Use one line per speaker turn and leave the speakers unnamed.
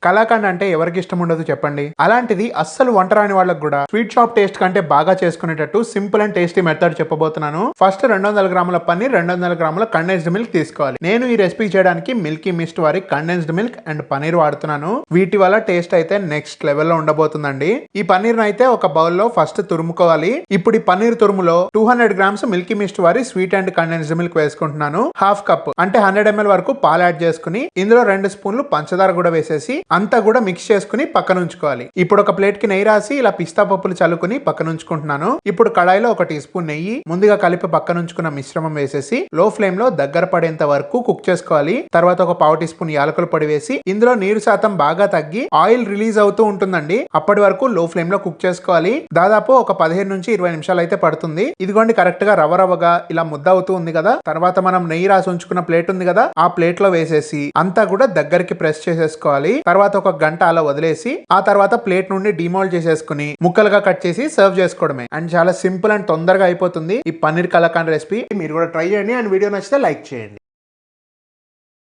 కలాకండ్ అంటే ఎవరికి ఇష్టం ఉండదు చెప్పండి. అలాంటిది అస్సలు వంట రాని వాళ్ళకి కూడా స్వీట్ షాప్ టేస్ట్ కంటే బాగా చేసుకునేటట్టు సింపుల్ అండ్ టేస్టీ మెథడ్ చెప్పబోతున్నాను. ఫస్ట్ 200 గ్రాముల పన్నీర్, 200 గ్రాముల కండెన్స్డ్ మిల్క్ తీసుకోవాలి. నేను ఈ రెసిపీ చేయడానికి మిల్కీ మిస్ట్ వారి కండెన్స్డ్ మిల్క్ అండ్ పన్నీర్ వాడుతున్నాను. వీటి వల్ల టేస్ట్ అయితే నెక్స్ట్ లెవెల్ లో ఉండబోతుందండి. ఈ పన్నీర్ అయితే ఒక బౌల్ లో ఫస్ట్ తురుముకోవాలి. ఇప్పుడు ఈ పన్నీర్ తురుములో 200 గ్రామ్స్ మిల్కీ మిస్ట్ వారి స్వీట్ అండ్ కండెన్స్డ్ మిల్క్ వేసుకుంటున్నాను. హాఫ్ కప్ అంటే 100 ml వరకు పాలు యాడ్ చేసుకుని ఇందులో 2 స్పూన్లు పంచదార కూడా వేసేసి అంతా కూడా మిక్స్ చేసుకుని పక్కన ఉంచుకోవాలి. ఇప్పుడు ఒక ప్లేట్ కి నెయ్యి రాసి ఇలా పిస్తా పప్పులు చల్లుకుని పక్కన ఉంచుకుంటున్నాను. ఇప్పుడు కడాయిలో 1 టీ స్పూన్ నెయ్యి ముందుగా కలిపి పక్కన ఉంచుకున్న మిశ్రమం వేసేసి లో ఫ్లేమ్ లో దగ్గర పడేంత వరకు కుక్ చేసుకోవాలి. తర్వాత ఒక పావు టీ స్పూన్ యాలకుల పొడి వేసి ఇందులో నీరు శాతం బాగా తగ్గి ఆయిల్ రిలీజ్ అవుతూ ఉంటుందండి. అప్పటి వరకు లో ఫ్లేమ్ లో కుక్ చేసుకోవాలి. దాదాపు ఒక 15 నుంచి 20 నిమిషాలు అయితే పడుతుంది. ఇదిగోండి కరెక్ట్ గా రవ్వగా ఇలా ముద్ద అవుతూ ఉంది కదా. తర్వాత మనం నెయ్యి రాసి ఉంచుకున్న ప్లేట్ ఉంది కదా, ఆ ప్లేట్ లో వేసేసి అంతా కూడా దగ్గరికి ప్రెస్ చేసేసుకోవాలి. తర్వాత ఒక గంట అలా వదిలేసి ఆ తర్వాత ప్లేట్ నుండి డిమోల్డ్ చేసేసుకుని ముక్కలుగా కట్ చేసి సర్వ్ చేసుకోవడమే. అండ్ చాలా సింపుల్ అండ్ తొందరగా అయిపోతుంది ఈ పన్నీర్ కలాకండ్ రెసిపీ. మీరు కూడా ట్రై చేయండి అండ్ వీడియో నచ్చితే లైక్ చేయండి.